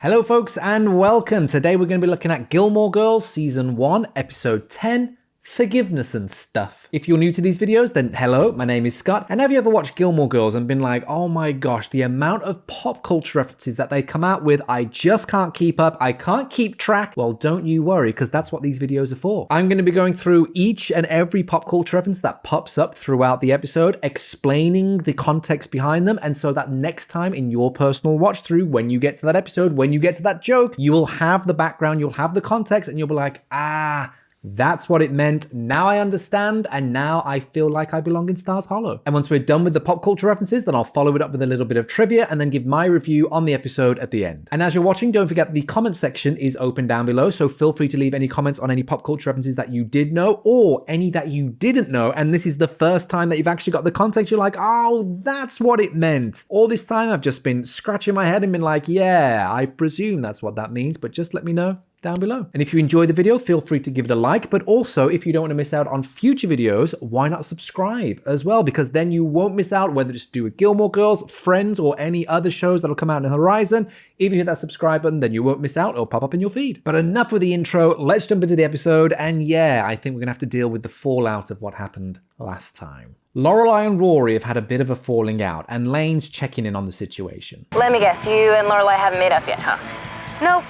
Hello folks and welcome. Today we're going to be looking at Gilmore Girls Season 1, Episode 10, Forgiveness and Stuff. If you're new to these videos, then hello, my name is Scott. And have you ever watched Gilmore Girls and been like, oh my gosh, the amount of pop culture references that they come out with, I just can't keep up, I can't keep track? Well, don't you worry, because that's what these videos are for. I'm going to be going through each and every pop culture reference that pops up throughout the episode, explaining the context behind them, and so that next time in your personal watch through, when you get to that episode, when you get to that joke, you will have the background, you'll have the context, and you'll be like, that's what it meant. Now I understand, and now I feel like I belong in Stars Hollow. And once we're done with the pop culture references, then I'll follow it up with a little bit of trivia and then give my review on the episode at the end. And as you're watching, don't forget the comment section is open down below, so feel free to leave any comments on any pop culture references that you did know or any that you didn't know, and this is the first time that you've actually got the context. You're like, oh, that's what it meant. All this time I've just been scratching my head and been like, yeah, I presume that's what that means, but just let me know down below. And if you enjoyed the video, feel free to give it a like, but also if you don't want to miss out on future videos, why not subscribe as well? Because then you won't miss out, whether it's to do with Gilmore Girls, Friends, or any other shows that'll come out on the horizon. If you hit that subscribe button, then you won't miss out. It'll pop up in your feed. But enough with the intro, let's jump into the episode. And yeah, I think we're gonna have to deal with the fallout of what happened last time. Lorelai and Rory have had a bit of a falling out, and Lane's checking in on the situation. Let me guess, you and Lorelai haven't made up yet, huh? Nope.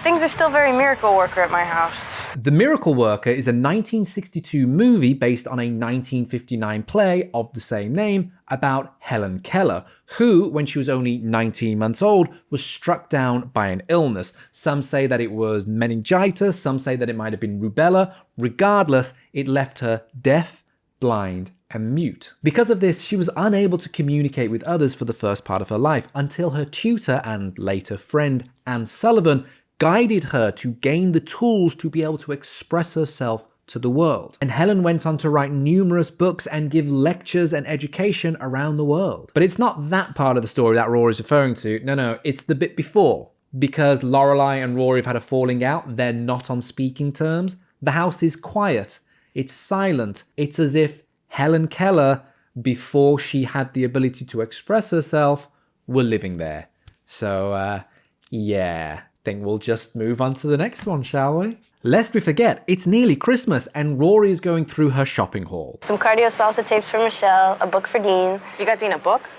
Things are still very Miracle Worker at my house. The Miracle Worker is a 1962 movie based on a 1959 play of the same name about Helen Keller, who, when she was only 19 months old, was struck down by an illness. Some say that it was meningitis, some say that it might have been rubella. Regardless, it left her deaf, blind, and mute. Because of this, she was unable to communicate with others for the first part of her life until her tutor and later friend, Anne Sullivan, guided her to gain the tools to be able to express herself to the world. And Helen went on to write numerous books and give lectures and education around the world. But it's not that part of the story that Rory's referring to. No, it's the bit before. Because Lorelai and Rory have had a falling out, they're not on speaking terms. The house is quiet. It's silent. It's as if Helen Keller, before she had the ability to express herself, were living there. So, yeah. Think we'll just move on to the next one, shall we? Lest we forget, it's nearly Christmas and Rory is going through her shopping haul. Some cardio salsa tapes for Michelle, a book for Dean. You got Dean a book?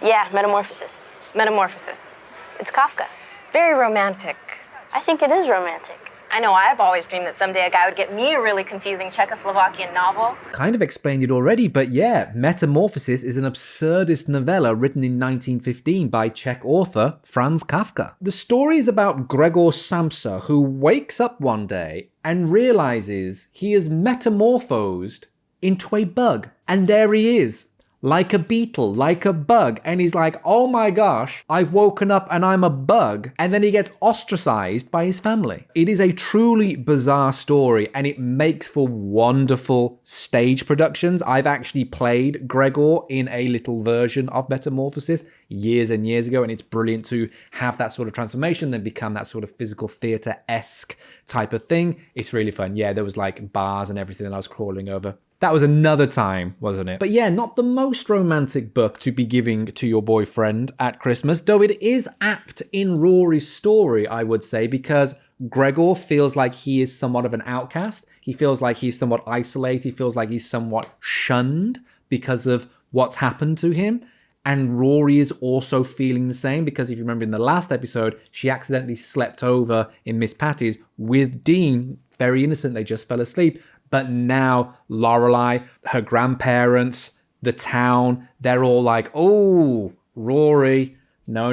Yeah, Metamorphosis. Metamorphosis. It's Kafka. Very romantic. I think it is romantic. I know I've always dreamed that someday a guy would get me a really confusing Czechoslovakian novel. Kind of explained it already, but yeah, Metamorphosis is an absurdist novella written in 1915 by Czech author Franz Kafka. The story is about Gregor Samsa, who wakes up one day and realizes he is metamorphosed into a bug. And there he is, like a beetle, like a bug. And he's like, oh my gosh, I've woken up and I'm a bug. And then he gets ostracized by his family. It is a truly bizarre story and it makes for wonderful stage productions. I've actually played Gregor in a little version of Metamorphosis years and years ago, and it's brilliant to have that sort of transformation, then become that sort of physical theater-esque type of thing. It's really fun. Yeah, there was like bars and everything that I was crawling over. That was another time, wasn't it? But yeah, not the most romantic book to be giving to your boyfriend at Christmas, though it is apt in Rory's story, I would say, because Gregor feels like he is somewhat of an outcast. He feels like he's somewhat isolated. He feels like he's somewhat shunned because of what's happened to him. And Rory is also feeling the same because if you remember in the last episode, she accidentally slept over in Miss Patty's with Dean. Very innocent, they just fell asleep. But now Lorelai, her grandparents, the town, they're all like, oh, Rory, no.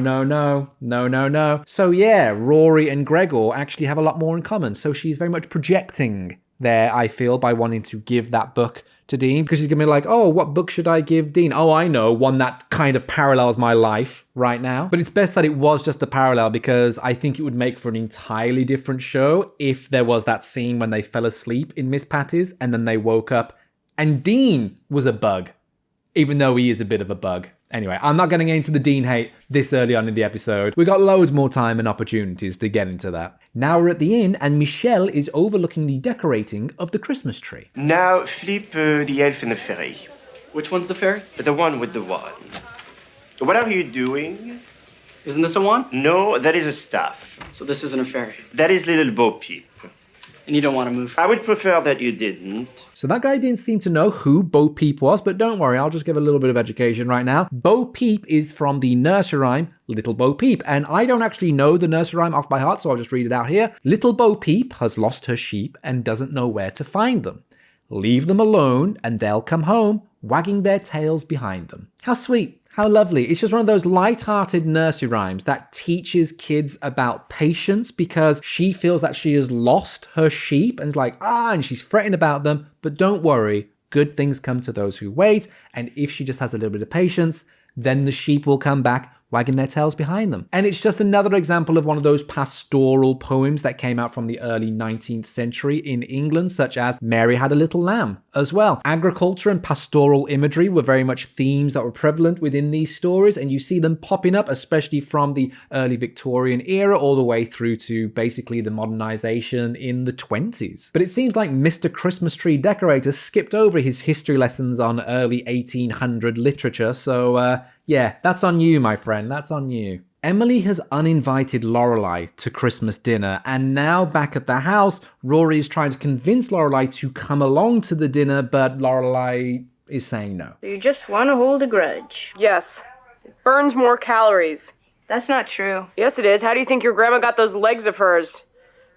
So yeah, Rory and Gregor actually have a lot more in common. So she's very much projecting there, I feel, by wanting to give that book to Dean, because she's gonna be like, oh, what book should I give Dean? Oh, I know, one that kind of parallels my life right now. But it's best that it was just a parallel, because I think it would make for an entirely different show if there was that scene when they fell asleep in Miss Patty's and then they woke up and Dean was a bug, even though he is a bit of a bug. Anyway, I'm not getting into the Dean hate this early on in the episode. We got loads more time and opportunities to get into that. Now we're at the inn and Michelle is overlooking the decorating of the Christmas tree. Now flip the elf in the ferry. Which one's the ferry? The one with the wand. What are you doing? Isn't this a wand? No, that is a staff. So this isn't a fairy. That is little Bo Peep. And you don't want to move. I would prefer that you didn't. So that guy didn't seem to know who Bo Peep was, but don't worry, I'll just give a little bit of education right now. Bo Peep is from the nursery rhyme Little Bo Peep, and I don't actually know the nursery rhyme off by heart, so I'll just read it out here. Little Bo Peep has lost her sheep and doesn't know where to find them. Leave them alone and they'll come home, wagging their tails behind them. How sweet. How lovely. It's just one of those light-hearted nursery rhymes that teaches kids about patience because she feels that she has lost her sheep and is like, and she's fretting about them. But don't worry, good things come to those who wait. And if she just has a little bit of patience, then the sheep will come back wagging their tails behind them. And it's just another example of one of those pastoral poems that came out from the early 19th century in England, such as Mary Had a Little Lamb as well. Agriculture and pastoral imagery were very much themes that were prevalent within these stories, and you see them popping up, especially from the early Victorian era all the way through to basically the modernization in the 20s. But it seems like Mr. Christmas Tree Decorator skipped over his history lessons on early 1800 literature, so yeah, that's on you, my friend. That's on you. Emily has uninvited Lorelai to Christmas dinner, and now back at the house, Rory is trying to convince Lorelai to come along to the dinner, but Lorelai is saying no. You just want to hold a grudge. Yes. It burns more calories. That's not true. Yes, it is. How do you think your grandma got those legs of hers?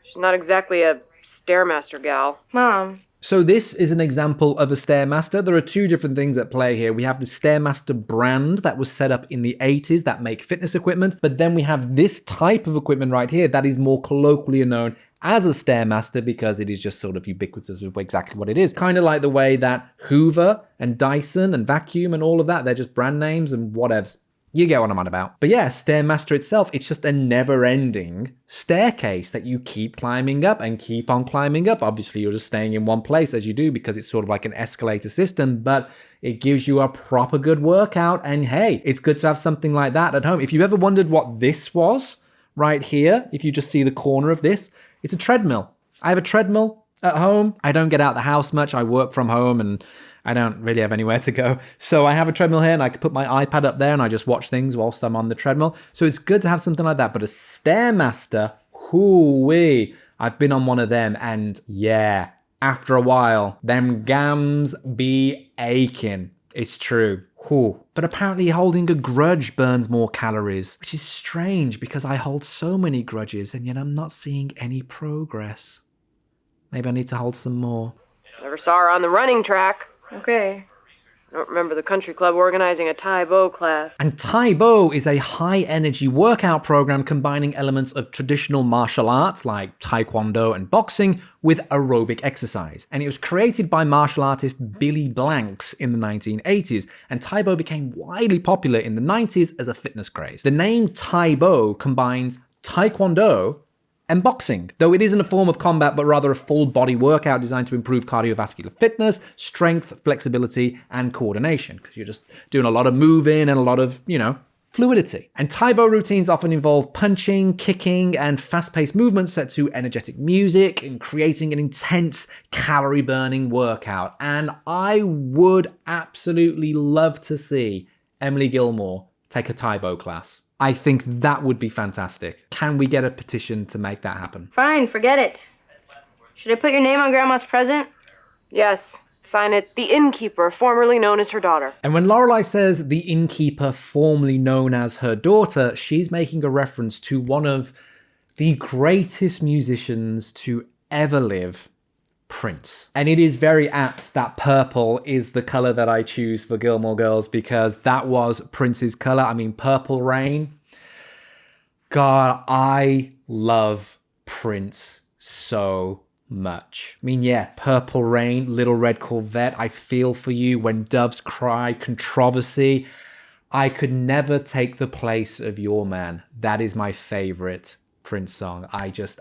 She's not exactly a Stairmaster gal. Mom. So this is an example of a Stairmaster. There are two different things at play here. We have the Stairmaster brand that was set up in the 80s that make fitness equipment, but then we have this type of equipment right here that is more colloquially known as a Stairmaster because it is just sort of ubiquitous with exactly what it is. Kind of like the way that Hoover and Dyson and Vacuum and all of that, they're just brand names and whatevs. You get what I'm on about. But yeah, Stairmaster itself, it's just a never-ending staircase that you keep climbing up and keep on climbing up. Obviously, you're just staying in one place as you do because it's sort of like an escalator system, but it gives you a proper good workout. And hey, it's good to have something like that at home. If you've ever wondered what this was right here, if you just see the corner of this, it's a treadmill. I have a treadmill at home. I don't get out the house much. I work from home and I don't really have anywhere to go. So I have a treadmill here and I can put my iPad up there and I just watch things whilst I'm on the treadmill. So it's good to have something like that. But a Stairmaster, hoo-wee. I've been on one of them and yeah, after a while, them gams be aching. It's true. Whew. But apparently holding a grudge burns more calories, which is strange because I hold so many grudges and yet I'm not seeing any progress. Maybe I need to hold some more. Never saw her on the running track. Okay. I don't remember the country club organizing a Tai Bo class. And Tai Bo is a high-energy workout program combining elements of traditional martial arts like Taekwondo and boxing with aerobic exercise. And it was created by martial artist Billy Blanks in the 1980s, and Tai Bo became widely popular in the 90s as a fitness craze. The name Tai Bo combines Taekwondo and boxing, though it isn't a form of combat, but rather a full body workout designed to improve cardiovascular fitness, strength, flexibility, and coordination, because you're just doing a lot of moving and a lot of, fluidity. And Tai Bo routines often involve punching, kicking, and fast-paced movements set to energetic music and creating an intense calorie-burning workout. And I would absolutely love to see Emily Gilmore take a Tai Bo class. I think that would be fantastic. Can we get a petition to make that happen? Fine, forget it. Should I put your name on Grandma's present? Yes. Sign it, the innkeeper, formerly known as her daughter. And when Lorelai says the innkeeper, formerly known as her daughter, she's making a reference to one of the greatest musicians to ever live, Prince. And it is very apt that purple is the color that I choose for Gilmore Girls because that was Prince's color. I mean, Purple Rain. God, I love Prince so much. I mean, yeah, Purple Rain, Little Red Corvette, I Feel For You, When Doves Cry, Controversy. I could never take the place of Your Man. That is my favorite Prince song. I just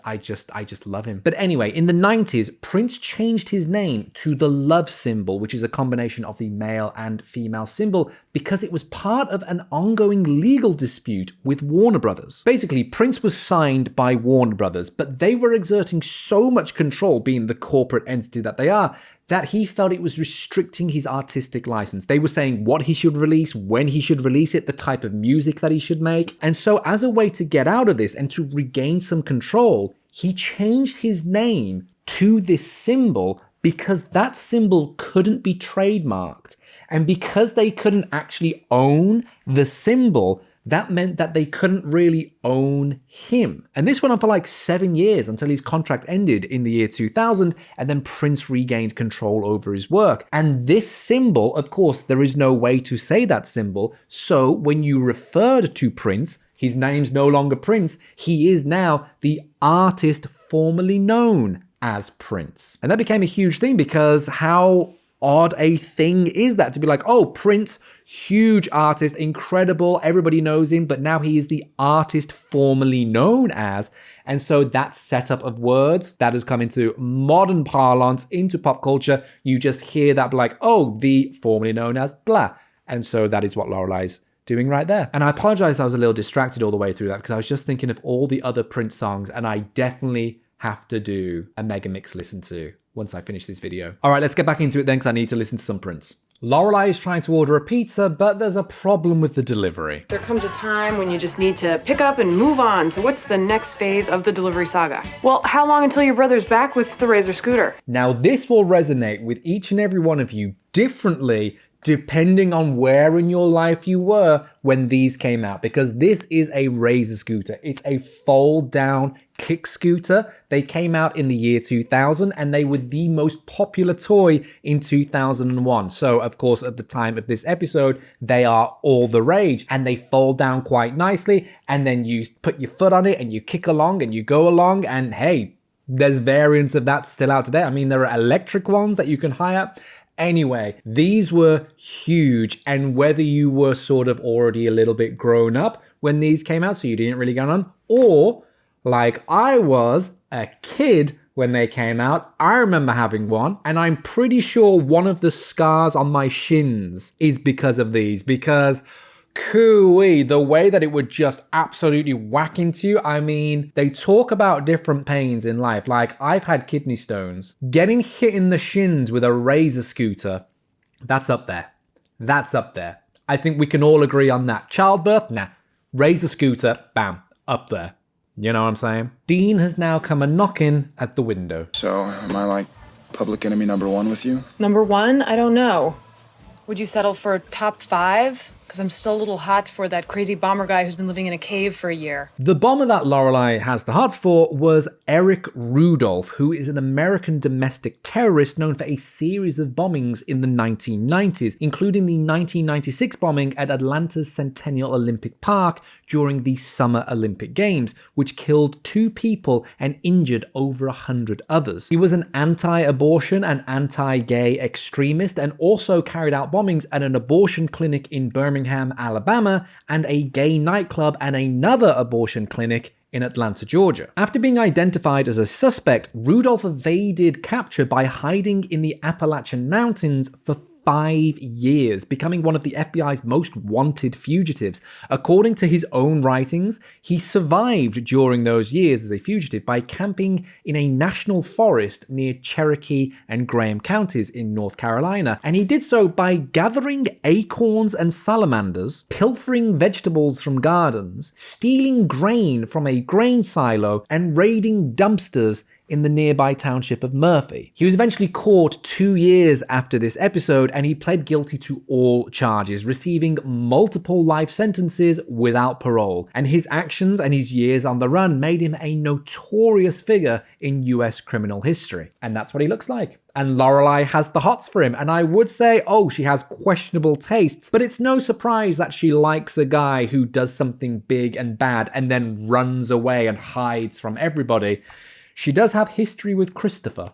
love him. But anyway, in the 90s, Prince changed his name to the love symbol, which is a combination of the male and female symbol, because it was part of an ongoing legal dispute with Warner Brothers. Basically, Prince was signed by Warner Brothers, but they were exerting so much control, being the corporate entity that they are, that he felt it was restricting his artistic license. They were saying what he should release, when he should release it, the type of music that he should make. And so as a way to get out of this and to regain some control, he changed his name to this symbol because that symbol couldn't be trademarked. And because they couldn't actually own the symbol, that meant that they couldn't really own him. And this went on for like 7 years until his contract ended in the year 2000, and then Prince regained control over his work. And this symbol, of course, there is no way to say that symbol. So when you referred to Prince, his name's no longer Prince. He is now the artist formerly known as Prince. And that became a huge thing because how odd a thing is that to be like, oh, Prince, huge artist, incredible, everybody knows him, but now he is the artist formerly known as. And so that setup of words that has come into modern parlance, into pop culture, you just hear that like, oh, the formerly known as blah. And so that is what Lorelai's doing right there. And I apologize, I was a little distracted all the way through that because I was just thinking of all the other Prince songs, and I definitely have to do a mega mix listen to once I finish this video. All right, let's get back into it then because I need to listen to some Prince. Lorelai is trying to order a pizza, but there's a problem with the delivery. There comes a time when you just need to pick up and move on. So what's the next phase of the delivery saga? Well, how long until your brother's back with the Razor scooter? Now, this will resonate with each and every one of you differently depending on where in your life you were when these came out, because this is a Razor scooter. It's a fold down kick scooter. They came out in the year 2000 and they were the most popular toy in 2001. So of course, at the time of this episode, they are all the rage and they fold down quite nicely. And then you put your foot on it and you kick along and you go along, and hey, there's variants of that still out today. I mean, there are electric ones that you can hire. Anyway, these were huge, and whether you were sort of already a little bit grown up when these came out, so you didn't really get on, or like I was a kid when they came out, I remember having one, and I'm pretty sure one of the scars on my shins is because of these, because cooey, the way that it would just absolutely whack into you. I mean, they talk about different pains in life. Like, I've had kidney stones. Getting hit in the shins with a Razor scooter, that's up there. That's up there. I think we can all agree on that. Childbirth, nah. Razor scooter, bam, up there. You know what I'm saying? Dean has now come a knocking at the window. So, am I like public enemy number one with you? Number one? I don't know. Would you settle for top 5? Because I'm still a little hot for that crazy bomber guy who's been living in a cave for a year. The bomber that Lorelai has the hearts for was Eric Rudolph, who is an American domestic terrorist known for a series of bombings in the 1990s, including the 1996 bombing at Atlanta's Centennial Olympic Park during the Summer Olympic Games, which killed 2 people and injured over 100 others. He was an anti-abortion and anti-gay extremist and also carried out bombings at an abortion clinic in Birmingham, Alabama, and a gay nightclub and another abortion clinic in Atlanta, Georgia. After being identified as a suspect, Rudolph evaded capture by hiding in the Appalachian Mountains for 5 years, becoming one of the FBI's most wanted fugitives. According to his own writings, he survived during those years as a fugitive by camping in a national forest near Cherokee and Graham counties in North Carolina, and he did so by gathering acorns and salamanders, pilfering vegetables from gardens, stealing grain from a grain silo, and raiding dumpsters in the nearby township of Murphy. He was eventually caught 2 years after this episode, and he pled guilty to all charges, receiving multiple life sentences without parole. And his actions and his years on the run made him a notorious figure in US criminal history. And that's what he looks like. And Lorelai has the hots for him. And I would say, oh, she has questionable tastes, but it's no surprise that she likes a guy who does something big and bad and then runs away and hides from everybody. She does have history with Christopher.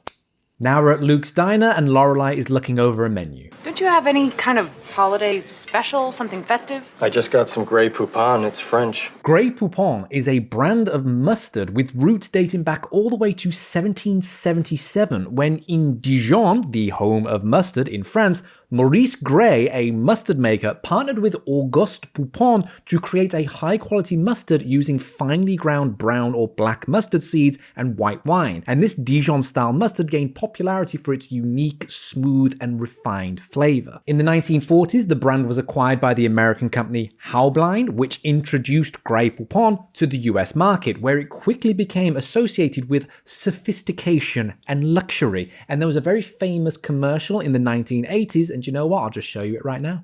Now we're at Luke's diner and Lorelai is looking over a menu. Don't you have any kind of holiday special, something festive? I just got some Grey Poupon, it's French. Grey Poupon is a brand of mustard with roots dating back all the way to 1777, when in Dijon, the home of mustard in France, Maurice Gray, a mustard maker, partnered with Auguste Poupon to create a high-quality mustard using finely ground brown or black mustard seeds and white wine. And this Dijon-style mustard gained popularity for its unique, smooth, and refined flavor. In the 1940s, the brand was acquired by the American company Haublein, which introduced Grey Poupon to the US market, where it quickly became associated with sophistication and luxury. And there was a very famous commercial in the 1980s, and you know what? I'll just show you it right now.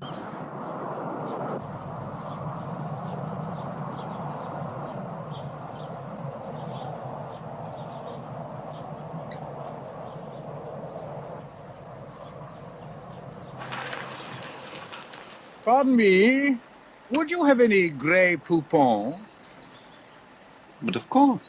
Pardon me, would you have any Grey Poupon? But of course.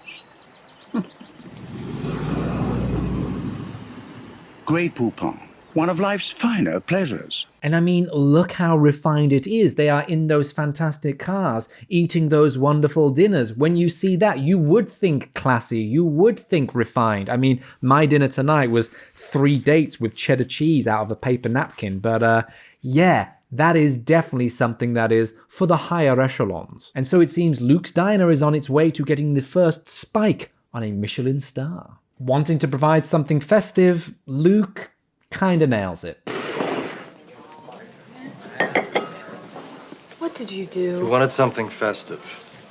Grey Poupon, one of life's finer pleasures. And I mean, look how refined it is. They are in those fantastic cars, eating those wonderful dinners. When you see that, you would think classy, you would think refined. I mean, my dinner tonight was 3 dates with cheddar cheese out of a paper napkin. But yeah, that is definitely something that is for the higher echelons. And so it seems Luke's Diner is on its way to getting the first spike on a Michelin star. Wanting to provide something festive, Luke kinda nails it. What did you You do? wanted something festive.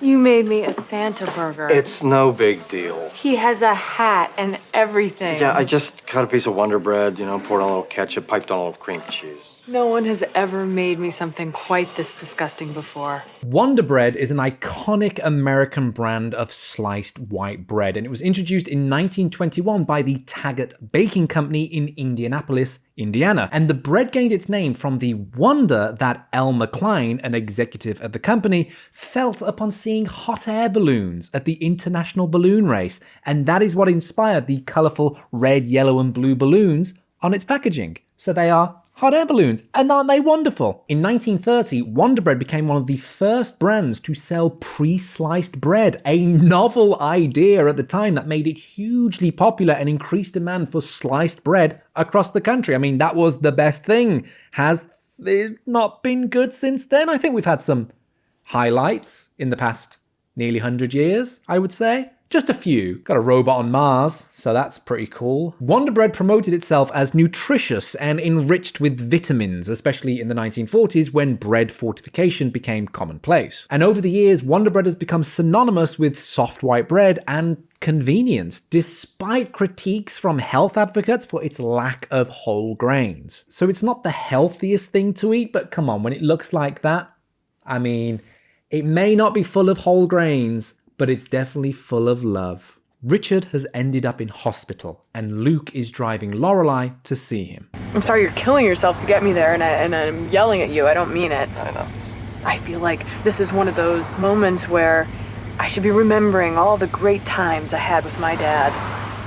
You made me a Santa burger. It's no big deal. He has a hat and everything. Yeah, I just cut a piece of Wonder Bread, poured on a little ketchup, piped on a little cream cheese. No one has ever made me something quite this disgusting before. Wonder Bread is an iconic American brand of sliced white bread, and it was introduced in 1921 by the Taggart Baking Company in Indianapolis, Indiana. And the bread gained its name from the wonder that Elmer Klein, an executive at the company, felt upon seeing hot air balloons at the International Balloon Race, and that is what inspired the colourful red, yellow, and blue balloons on its packaging. So they are hot air balloons, and aren't they wonderful? In 1930, Wonder Bread became one of the first brands to sell pre-sliced bread, a novel idea at the time that made it hugely popular and increased demand for sliced bread across the country. I mean, that was the best thing. Has it not been good since then? I think we've had some highlights in the past nearly 100 years, I would say. Just a few. Got a robot on Mars, so that's pretty cool. Wonder Bread promoted itself as nutritious and enriched with vitamins, especially in the 1940s when bread fortification became commonplace. And over the years, Wonder Bread has become synonymous with soft white bread and convenience, despite critiques from health advocates for its lack of whole grains. So it's not the healthiest thing to eat, but come on, when it looks like that, I mean, it may not be full of whole grains, but it's definitely full of love. Richard has ended up in hospital, and Luke is driving Lorelei to see him. I'm sorry you're killing yourself to get me there, and I'm yelling at you. I don't mean it. I know. I feel like this is one of those moments where I should be remembering all the great times I had with my dad.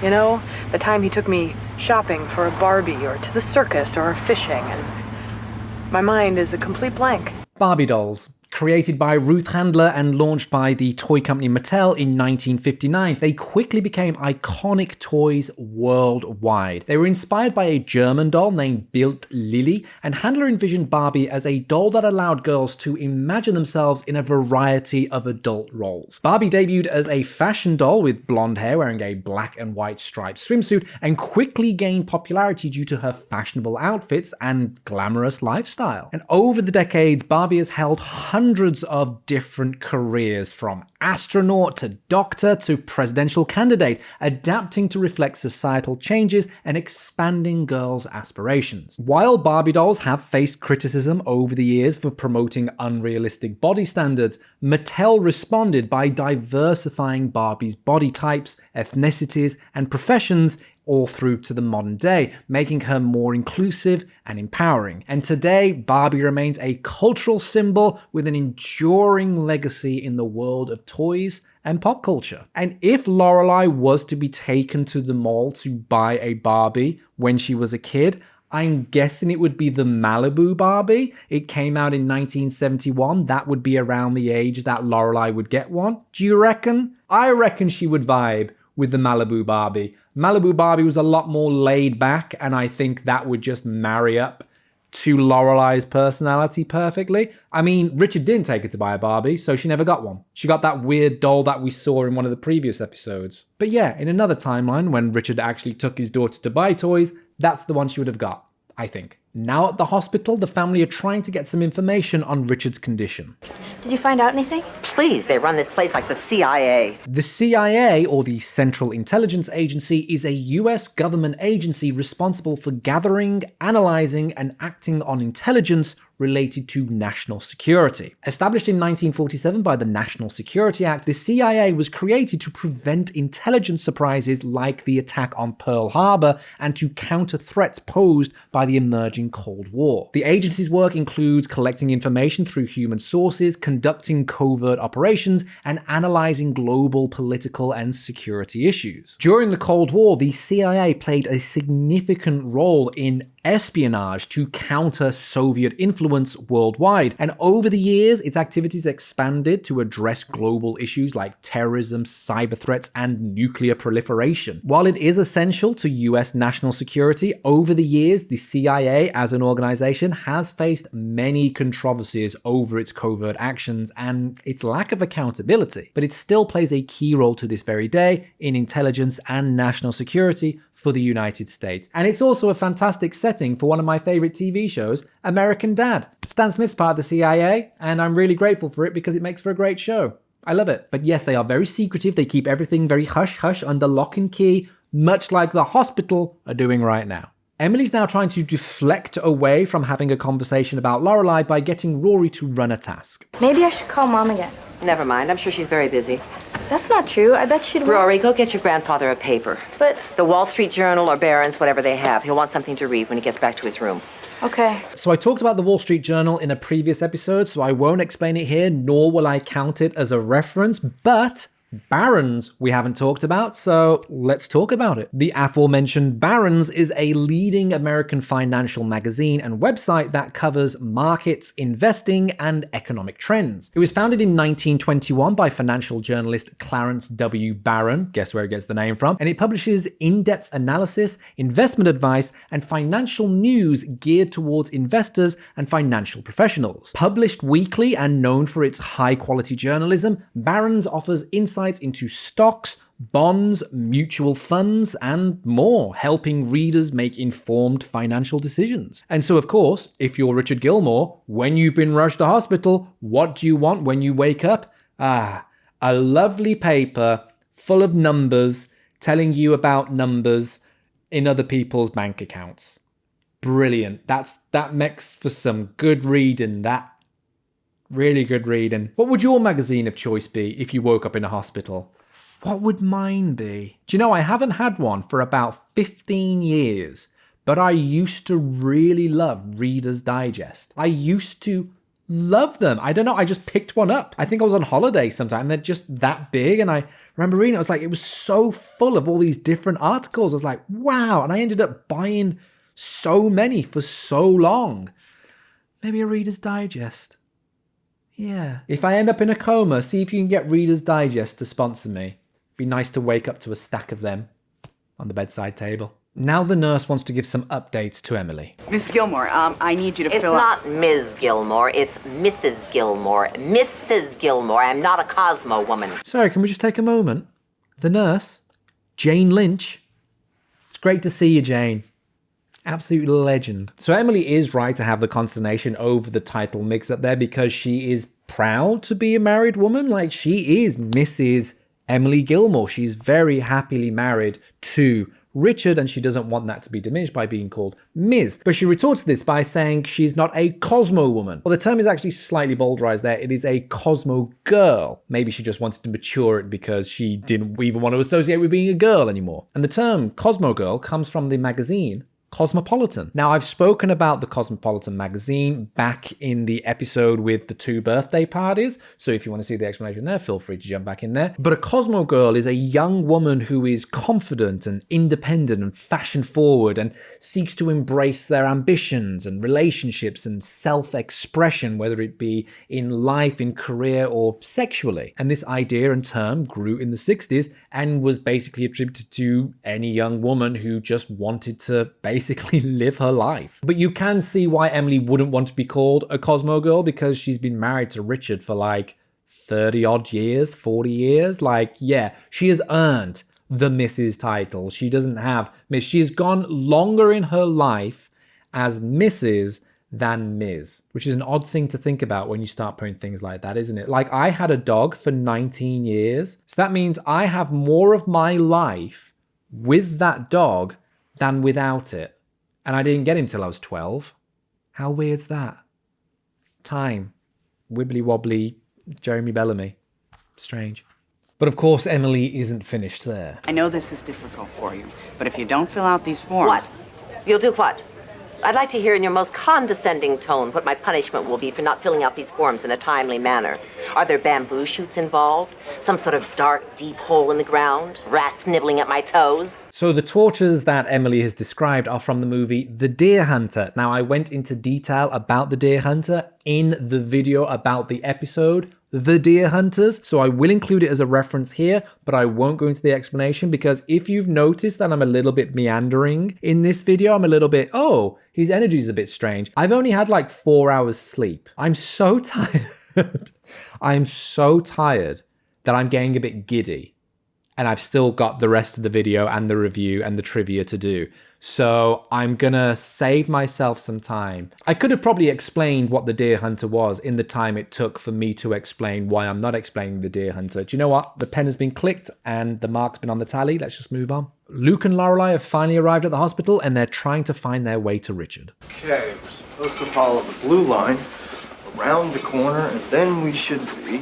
You know, the time he took me shopping for a Barbie or to the circus or fishing, and my mind is a complete blank. Barbie dolls. Created by Ruth Handler and launched by the toy company Mattel in 1959, they quickly became iconic toys worldwide. They were inspired by a German doll named Bild Lilly, and Handler envisioned Barbie as a doll that allowed girls to imagine themselves in a variety of adult roles. Barbie debuted as a fashion doll with blonde hair wearing a black and white striped swimsuit, and quickly gained popularity due to her fashionable outfits and glamorous lifestyle. And over the decades, Barbie has held hundreds of different careers, from astronaut to doctor to presidential candidate, adapting to reflect societal changes and expanding girls' aspirations. While Barbie dolls have faced criticism over the years for promoting unrealistic body standards, Mattel responded by diversifying Barbie's body types, ethnicities, and professions all through to the modern day, making her more inclusive and empowering. And today, Barbie remains a cultural symbol with an enduring legacy in the world of toys and pop culture. And if Lorelei was to be taken to the mall to buy a Barbie when she was a kid, I'm guessing it would be the Malibu Barbie. It came out in 1971. That would be around the age that Lorelei would get one. Do you reckon? I reckon she would vibe with the Malibu Barbie. Malibu Barbie was a lot more laid back, and I think that would just marry up to Lorelei's personality perfectly. I mean, Richard didn't take her to buy a Barbie, so she never got one. She got that weird doll that we saw in one of the previous episodes. But yeah, in another timeline, when Richard actually took his daughter to buy toys, that's the one she would have got, I think. Now at the hospital, the family are trying to get some information on Richard's condition. Did you find out anything? Please, they run this place like the CIA. The CIA, or the Central Intelligence Agency, is a US government agency responsible for gathering, analyzing, and acting on intelligence related to national security. Established in 1947 by the National Security Act, the CIA was created to prevent intelligence surprises like the attack on Pearl Harbor and to counter threats posed by the emerging Cold War. The agency's work includes collecting information through human sources, conducting covert operations, and analyzing global political and security issues. During the Cold War, the CIA played a significant role in espionage to counter Soviet influence worldwide. And over the years, its activities expanded to address global issues like terrorism, cyber threats, and nuclear proliferation. While it is essential to US national security, over the years, the CIA as an organization has faced many controversies over its covert actions and its lack of accountability. But it still plays a key role to this very day in intelligence and national security for the United States. And it's also a fantastic setting for one of my favorite TV shows, American Dad. Stan Smith's part of the CIA, and I'm really grateful for it because it makes for a great show. I love it. But yes, they are very secretive. They keep everything very hush-hush under lock and key, much like the hospital are doing right now. Emily's now trying to deflect away from having a conversation about Lorelei by getting Rory to run a task. Maybe I should call Mom again. Never mind, I'm sure she's very busy. That's not true. I bet she'd... Rory, go get your grandfather a paper. But... The Wall Street Journal or Barron's, whatever they have. He'll want something to read when he gets back to his room. Okay. So I talked about the Wall Street Journal in a previous episode, so I won't explain it here, nor will I count it as a reference, but Barron's we haven't talked about, so let's talk about it. The aforementioned Barron's is a leading American financial magazine and website that covers markets, investing, and economic trends. It was founded in 1921 by financial journalist Clarence W. Barron, guess where it gets the name from, and it publishes in-depth analysis, investment advice, and financial news geared towards investors and financial professionals. Published weekly and known for its high-quality journalism, Barron's offers insights into stocks, bonds, mutual funds, and more, helping readers make informed financial decisions. And so, of course, if you're Richard Gilmore, when you've been rushed to hospital, what do you want when you wake up? A lovely paper full of numbers telling you about numbers in other people's bank accounts. Brilliant. That makes for some good reading, that. Really good reading. What would your magazine of choice be if you woke up in a hospital? What would mine be? Do you know, I haven't had one for about 15 years, but I used to really love Reader's Digest. I used to love them. I don't know, I just picked one up. I think I was on holiday sometime, and they're just that big, and I remember reading it, it was so full of all these different articles. I was like, wow, and I ended up buying so many for so long. Maybe a Reader's Digest. Yeah. If I end up in a coma, see if you can get Reader's Digest to sponsor me. Be nice to wake up to a stack of them on the bedside table. Now the nurse wants to give some updates to Emily. Miss Gilmore, I need you to It's fill out... not Ms. Gilmore, it's Mrs. Gilmore. Mrs. Gilmore, I'm not a Cosmo woman. Sorry, can we just take a moment? The nurse, Jane Lynch. It's great to see you, Jane. Absolute legend. So Emily is right to have the consternation over the title mix up there because she is proud to be a married woman. Like, she is Mrs. Emily Gilmore. She's very happily married to Richard, and she doesn't want that to be diminished by being called Ms. But she retorts this by saying she's not a Cosmo woman. Well, the term is actually slightly bowdlerized there. It is a Cosmo girl. Maybe she just wanted to mature it because she didn't even want to associate with being a girl anymore. And the term Cosmo girl comes from the magazine Cosmopolitan. Now, I've spoken about the Cosmopolitan magazine back in the episode with the 2 birthday parties, so if you want to see the explanation there, feel free to jump back in there. But a Cosmo girl is a young woman who is confident and independent and fashion forward and seeks to embrace their ambitions and relationships and self-expression, whether it be in life, in career, or sexually. And this idea and term grew in the 60s and was basically attributed to any young woman who just wanted to basically basically live her life. But you can see why Emily wouldn't want to be called a Cosmo girl, because she's been married to Richard for like 30 odd years, 40 years. Like, yeah, she has earned the Mrs. title. She doesn't have Miss. She has gone longer in her life as Mrs. than Ms., which is an odd thing to think about when you start putting things like that, isn't it? Like, I had a dog for 19 years. So that means I have more of my life with that dog than without it. And I didn't get him till I was 12. How weird's that? Time. Wibbly wobbly Jeremy Bellamy. Strange. But of course, Emily isn't finished there. I know this is difficult for you, but if you don't fill out these forms... What? You'll do what? I'd like to hear in your most condescending tone what my punishment will be for not filling out these forms in a timely manner. Are there bamboo shoots involved? Some sort of dark, deep hole in the ground? Rats nibbling at my toes? So the tortures that Emily has described are from the movie The Deer Hunter. Now, I went into detail about The Deer Hunter in the video about the episode The Deer Hunters, so I will include it as a reference here, but I won't go into the explanation, because if you've noticed that I'm a little bit meandering in this video, I'm a little bit, oh, his energy is a bit strange. I've only had like 4 hours sleep. I'm so tired. I'm so tired that I'm getting a bit giddy, and I've still got the rest of the video and the review and the trivia to do. So I'm gonna save myself some time. I could have probably explained what the Deer Hunter was in the time it took for me to explain why I'm not explaining the Deer Hunter. Do you know what? The pen has been clicked and the mark's been on the tally. Let's just move on. Luke and Lorelai have finally arrived at the hospital and they're trying to find their way to Richard. Okay, we're supposed to follow the blue line around the corner, and then we should be...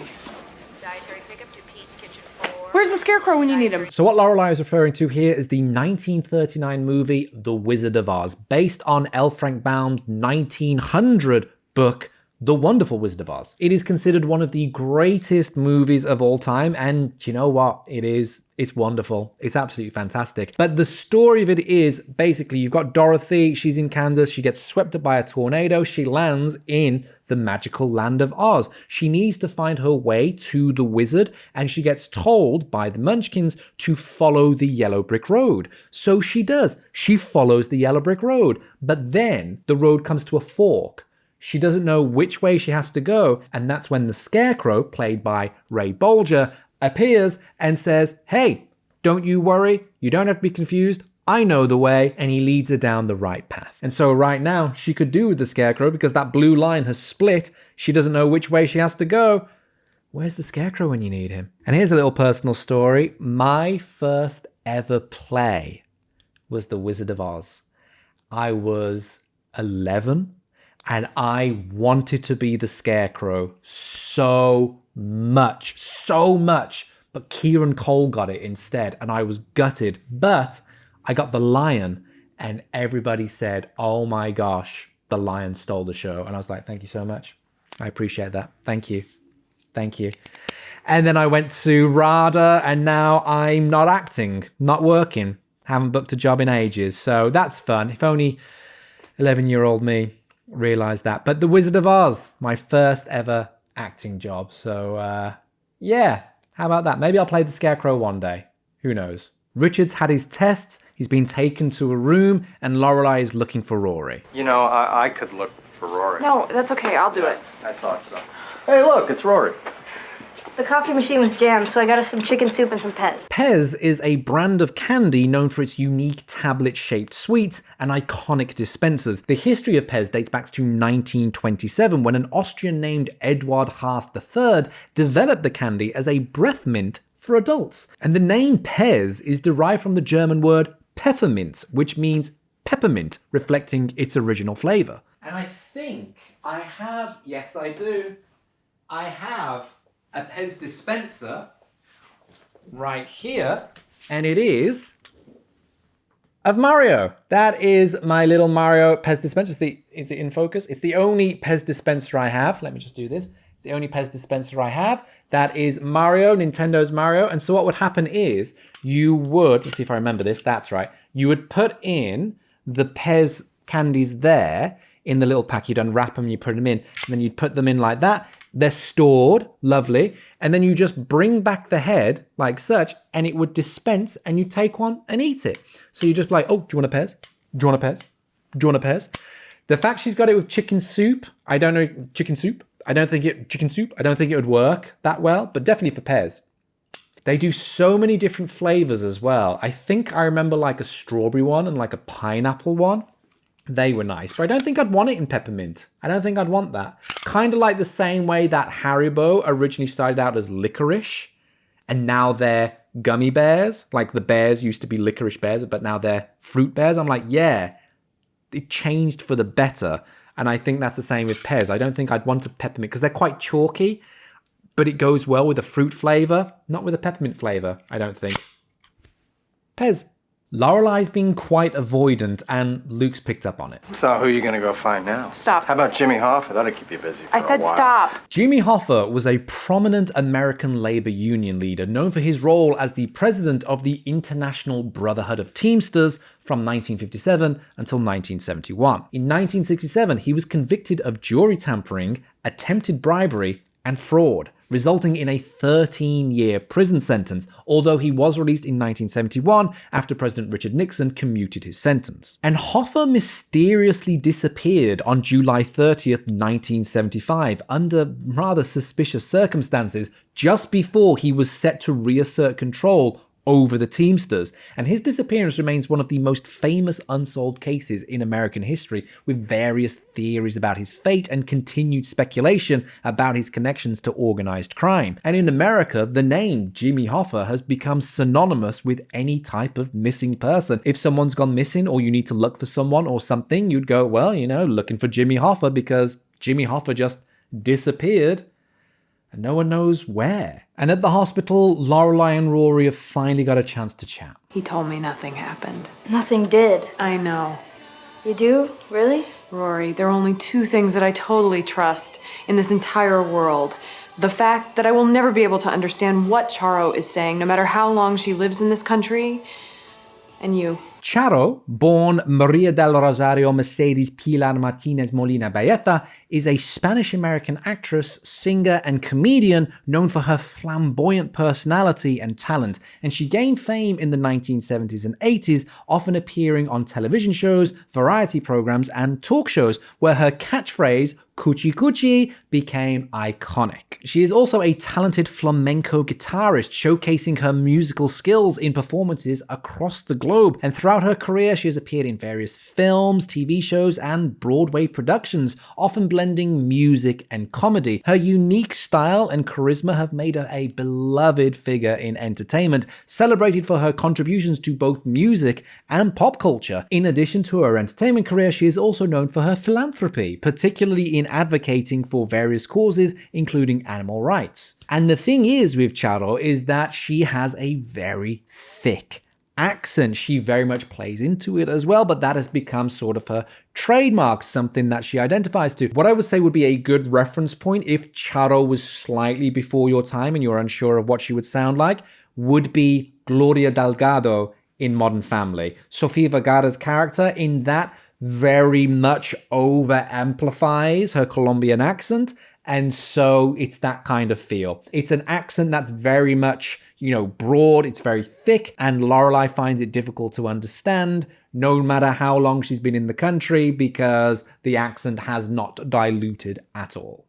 Where's the Scarecrow when you need him? So what Lorelai is referring to here is the 1939 movie The Wizard of Oz, based on L. Frank Baum's 1900 book The Wonderful Wizard of Oz. It is considered one of the greatest movies of all time, and you know what? It's wonderful. It's absolutely fantastic. But the story of it is basically you've got Dorothy, she's in Kansas, she gets swept up by a tornado, she lands in the magical land of Oz. She needs to find her way to the wizard, and she gets told by the Munchkins to follow the yellow brick road. So she does. She follows the yellow brick road. But then the road comes to a fork. She doesn't know which way she has to go, and that's when the Scarecrow, played by Ray Bolger, appears and says, hey, don't you worry, you don't have to be confused, I know the way, and he leads her down the right path. And so right now, she could do with the Scarecrow because that blue line has split, she doesn't know which way she has to go. Where's the Scarecrow when you need him? And here's a little personal story. My first ever play was The Wizard of Oz. I was 11. And I wanted to be the Scarecrow so much. But Kieran Cole got it instead, and I was gutted. But I got the lion, and everybody said, oh my gosh, the lion stole the show. And I was like, thank you so much. I appreciate that. Thank you. Thank you. And then I went to RADA, and now I'm not acting, not working. Haven't booked a job in ages. So that's fun. If only 11-year-old me realized that. But The Wizard of Oz, my first ever acting job. So yeah, how about that? Maybe I'll play the Scarecrow one day. Who knows? Richard's had his tests, he's been taken to a room, and Lorelai is looking for Rory. You know, I could look for Rory. No, that's okay. I'll do it. I thought so. Hey, look, it's Rory. The coffee machine was jammed, so I got us some chicken soup and some Pez. Pez is a brand of candy known for its unique tablet-shaped sweets and iconic dispensers. The history of Pez dates back to 1927 when an Austrian named Eduard Haas III developed the candy as a breath mint for adults. And the name Pez is derived from the German word pfefferminz, which means peppermint, reflecting its original flavor. And I think I have, yes I do, I have a Pez dispenser right here, and it is of Mario. That is my little Mario Pez dispenser. Is it in focus? It's the only Pez dispenser I have. Let me just do this. It's the only Pez dispenser I have. That is Mario, Nintendo's Mario. And so what would happen is you would, let's see if I remember this, that's right. You would put in the Pez candies there in the little pack. You'd unwrap them, you put them in, and then you'd put them in like that. They're stored, lovely, and then you just bring back the head like such, and it would dispense, and you take one and eat it. So you just be like, oh, do you want a Pez? Do you want a Pez? Do you want a Pez? The fact she's got it with chicken soup, I don't know if chicken soup. I don't think it would work that well, but definitely for Pez. They do so many different flavors as well. I think I remember like a strawberry one and like a pineapple one. They were nice, but I don't think I'd want it in peppermint. I don't think I'd want that. Kind of like the same way that Haribo originally started out as licorice, and now they're gummy bears. Like the bears used to be licorice bears, but now they're fruit bears. I'm like, yeah, it changed for the better. And I think that's the same with Pez. I don't think I'd want a peppermint because they're quite chalky, but it goes well with a fruit flavor, not with a peppermint flavor, I don't think. Pez. Lorelai's being quite avoidant, and Luke's picked up on it. So who are you gonna go find now? Stop. How about Jimmy Hoffa? That'll keep you busy for I said a while. stop. Jimmy Hoffa was a prominent American labor union leader known for his role as the president of the International Brotherhood of Teamsters from 1957 until 1971. In 1967, he was convicted of jury tampering, attempted bribery, and fraud, resulting in a 13-year prison sentence, although he was released in 1971 after President Richard Nixon commuted his sentence. And Hoffa mysteriously disappeared on July 30th, 1975, under rather suspicious circumstances, just before he was set to reassert control over the Teamsters, and his disappearance remains one of the most famous unsolved cases in American history, with various theories about his fate and continued speculation about his connections to organized crime. And in America, the name Jimmy Hoffa has become synonymous with any type of missing person. If someone's gone missing or you need to look for someone or something, you'd go, well, looking for Jimmy Hoffa because Jimmy Hoffa just disappeared. And no one knows where. And at the hospital, Lorelai and Rory have finally got a chance to chat. He told me nothing happened. Nothing did. I know. You do? Really? Rory, there are only two things that I totally trust in this entire world. The fact that I will never be able to understand what Charo is saying, no matter how long she lives in this country, and you. Charo, born Maria del Rosario Mercedes Pilar Martinez Molina Baeta, is a Spanish-American actress, singer, and comedian known for her flamboyant personality and talent, and she gained fame in the 1970s and 80s, often appearing on television shows, variety programs, and talk shows, where her catchphrase, Cuchi Cuchi, became iconic. She is also a talented flamenco guitarist, showcasing her musical skills in performances across the globe. And throughout her career, she has appeared in various films, TV shows, and Broadway productions, often blending music and comedy. Her unique style and charisma have made her a beloved figure in entertainment, celebrated for her contributions to both music and pop culture. In addition to her entertainment career, she is also known for her philanthropy, particularly in advocating for various causes, including animal rights. And the thing is with Charo is that she has a very thick accent. She very much plays into it as well, but that has become sort of her trademark, something that she identifies to. What I would say would be a good reference point if Charo was slightly before your time and you're unsure of what she would sound like, would be Gloria Delgado in Modern Family. Sofia Vergara's character in that very much over amplifies her Colombian accent, and so it's that kind of feel. It's an accent that's very much, broad, it's very thick, and Lorelai finds it difficult to understand no matter how long she's been in the country because the accent has not diluted at all.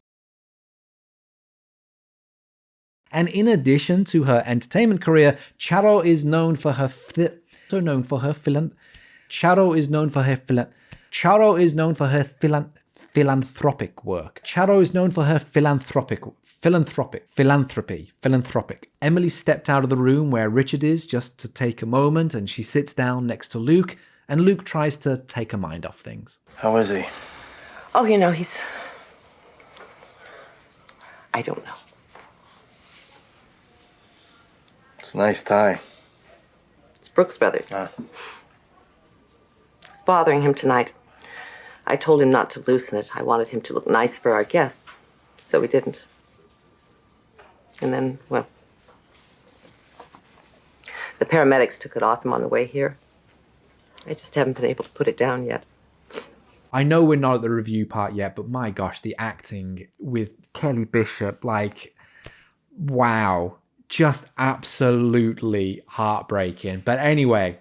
And in addition to her entertainment career, Charo is known for her philanthropic work. Charo is known for her philanthropic. Emily stepped out of the room where Richard is just to take a moment, and she sits down next to Luke, and Luke tries to take her mind off things. How is he? Oh, he's... I don't know. It's a nice tie. It's Brooks Brothers. It's bothering him tonight. I told him not to loosen it. I wanted him to look nice for our guests, so he didn't. And then, well, the paramedics took it off him on the way here. I just haven't been able to put it down yet. I know we're not at the review part yet, but my gosh, the acting with Kelly Bishop, wow, just absolutely heartbreaking. But anyway,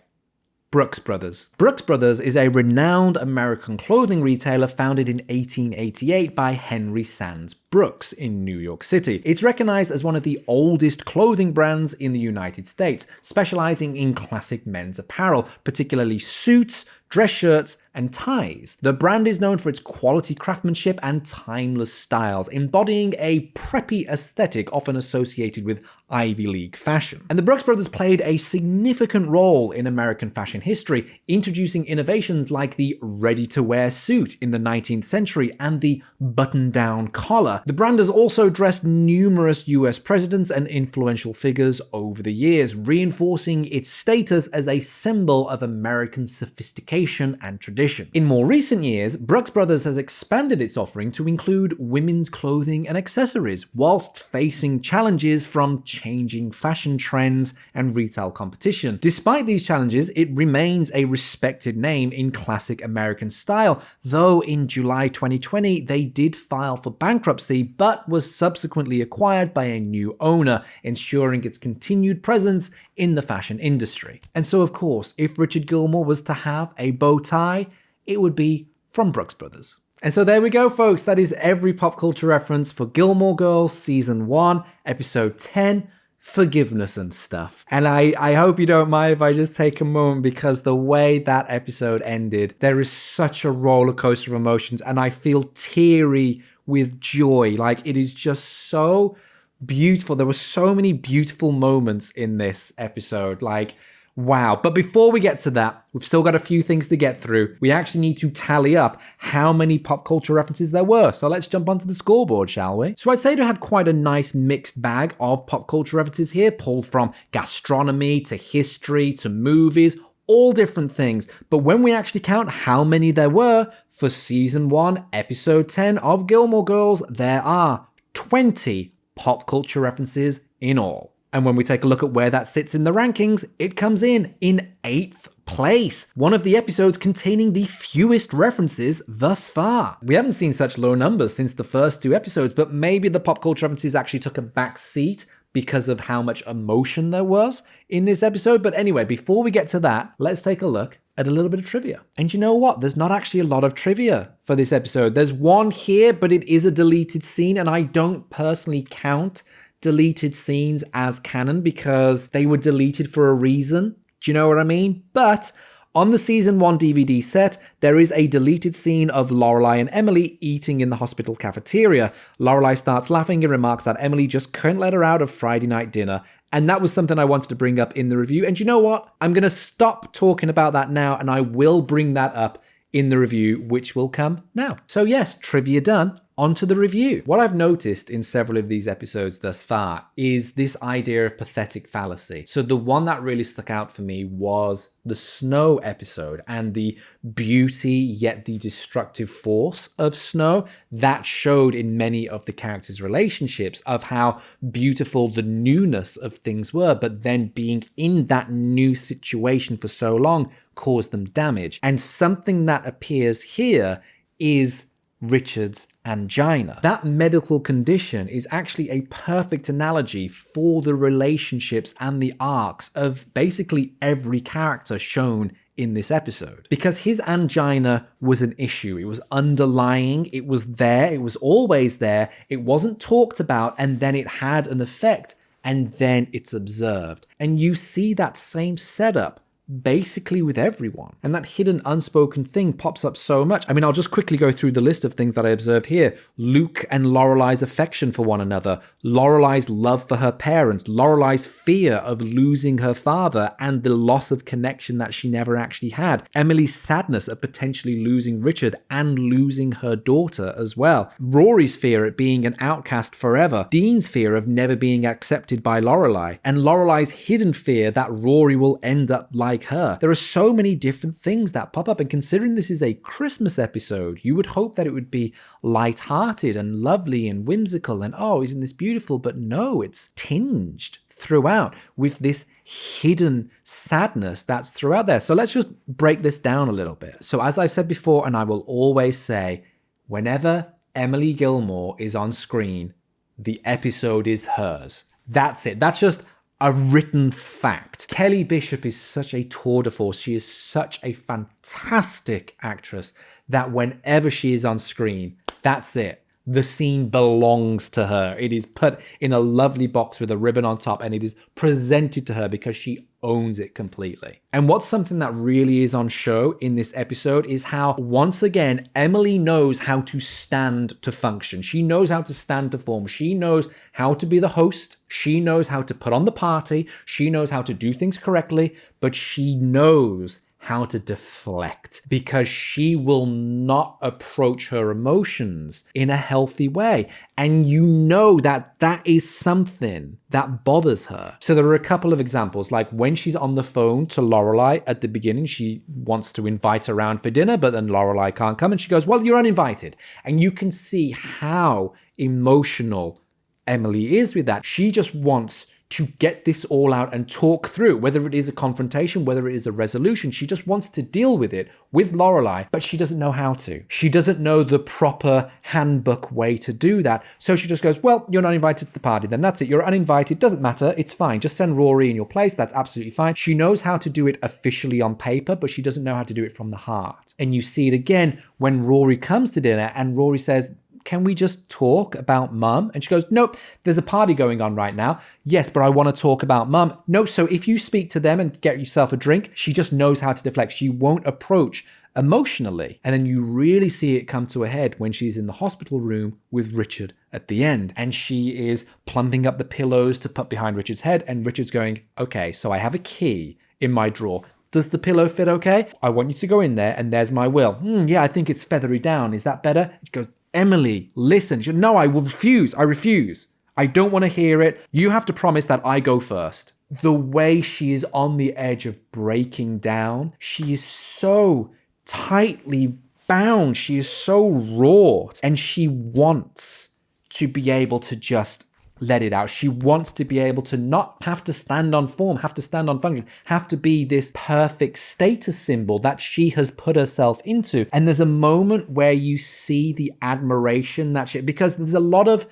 Brooks Brothers. Brooks Brothers is a renowned American clothing retailer founded in 1888 by Henry Sands Brooks in New York City. It's recognized as one of the oldest clothing brands in the United States, specializing in classic men's apparel, particularly suits, dress shirts, and ties. The brand is known for its quality craftsmanship and timeless styles, embodying a preppy aesthetic often associated with Ivy League fashion. And the Brooks Brothers played a significant role in American fashion history, introducing innovations like the ready-to-wear suit in the 19th century and the button-down collar. The brand has also dressed numerous US presidents and influential figures over the years, reinforcing its status as a symbol of American sophistication and tradition. In more recent years, Brooks Brothers has expanded its offering to include women's clothing and accessories, whilst facing challenges from changing fashion trends and retail competition. Despite these challenges, it remains a respected name in classic American style, though in July 2020 they did file for bankruptcy but was subsequently acquired by a new owner, ensuring its continued presence in the fashion industry. And so of course, if Richard Gilmore was to have a bow tie, it would be from Brooks Brothers. And so there we go, folks. That is every pop culture reference for Gilmore Girls Season 1, Episode 10, Forgiveness and Stuff. And I hope you don't mind if I just take a moment, because the way that episode ended, there is such a roller coaster of emotions, and I feel teary with joy. Like, it is just so beautiful. There were so many beautiful moments in this episode. Like, wow. But before we get to that, we've still got a few things to get through. We actually need to tally up how many pop culture references there were. So let's jump onto the scoreboard, shall we? So I'd say they had quite a nice mixed bag of pop culture references here, pulled from gastronomy to history to movies, all different things. But when we actually count how many there were for Season 1, Episode 10 of Gilmore Girls, there are 20 pop culture references in all. And when we take a look at where that sits in the rankings, it comes in 8th place. One of the episodes containing the fewest references thus far. We haven't seen such low numbers since the first 2 episodes, but maybe the pop culture references actually took a back seat because of how much emotion there was in this episode. But anyway, before we get to that, let's take a look at a little bit of trivia. And you know what? There's not actually a lot of trivia for this episode. There's one here, but it is a deleted scene, and I don't personally count deleted scenes as canon because they were deleted for a reason. Do you know what I mean? But on the Season 1 DVD set, there is a deleted scene of Lorelai and Emily eating in the hospital cafeteria. Lorelai starts laughing and remarks that Emily just couldn't let her out of Friday night dinner. And that was something I wanted to bring up in the review. And you know what? I'm going to stop talking about that now, and I will bring that up in the review, which will come now. So yes, trivia done. Onto the review. What I've noticed in several of these episodes thus far is this idea of pathetic fallacy. So the one that really stuck out for me was the Snow episode and the beauty yet the destructive force of Snow that showed in many of the characters' relationships, of how beautiful the newness of things were, but then being in that new situation for so long caused them damage. And something that appears here is Richard's angina. That medical condition is actually a perfect analogy for the relationships and the arcs of basically every character shown in this episode. Because his angina was an issue. It was underlying, it was there, it was always there, it wasn't talked about, and then it had an effect, and then it's observed. And you see that same setup basically with everyone. And that hidden unspoken thing pops up so much. I mean, I'll just quickly go through the list of things that I observed here. Luke and Lorelai's affection for one another, Lorelai's love for her parents, Lorelai's fear of losing her father and the loss of connection that she never actually had, Emily's sadness at potentially losing Richard and losing her daughter as well, Rory's fear at being an outcast forever, Dean's fear of never being accepted by Lorelai, and Lorelai's hidden fear that Rory will end up like her. There are so many different things that pop up, and considering this is a Christmas episode, you would hope that it would be light-hearted and lovely and whimsical and, oh, isn't this beautiful? But no, it's tinged throughout with this hidden sadness that's throughout there. So let's just break this down a little bit. So as I've said before, and I will always say, whenever Emily Gilmore is on screen, the episode is hers. That's it. That's just a written fact. Kelly Bishop is such a tour de force. She is such a fantastic actress that whenever she is on screen, that's it. The scene belongs to her. It is put in a lovely box with a ribbon on top, and it is presented to her because she owns it completely. And what's something that really is on show in this episode is how, once again, Emily knows how to stand to function. She knows how to stand to form. She knows how to be the host. She knows how to put on the party. She knows how to do things correctly, but she knows how to deflect because she will not approach her emotions in a healthy way. And you know that that is something that bothers her. So there are a couple of examples, like when she's on the phone to Lorelai at the beginning, she wants to invite her around for dinner, but then Lorelai can't come and she goes, well, you're uninvited. And you can see how emotional Emily is with that. She just wants to get this all out and talk through, whether it is a confrontation, whether it is a resolution. She just wants to deal with it with Lorelai, but she doesn't know how to. She doesn't know the proper handbook way to do that. So she just goes, well, you're not invited to the party, then that's it. You're uninvited. Doesn't matter. It's fine. Just send Rory in your place. That's absolutely fine. She knows how to do it officially on paper, but she doesn't know how to do it from the heart. And you see it again when Rory comes to dinner and Rory says, can we just talk about mum? And she goes, nope, there's a party going on right now. Yes, but I want to talk about mum. No, so if you speak to them and get yourself a drink, she just knows how to deflect. She won't approach emotionally. And then you really see it come to a head when she's in the hospital room with Richard at the end. And she is plumping up the pillows to put behind Richard's head. And Richard's going, okay, so I have a key in my drawer. Does the pillow fit okay? I want you to go in there and there's my will. Yeah, I think it's feathery down. Is that better? She goes, Emily, listen. She goes, no, I will refuse. I refuse. I don't want to hear it. You have to promise that I go first. The way she is on the edge of breaking down, she is so tightly bound. She is so wrought and she wants to be able to just let it out. She wants to be able to not have to stand on form, have to stand on function, have to be this perfect status symbol that she has put herself into. And there's a moment where you see the admiration that she, because there's a lot of,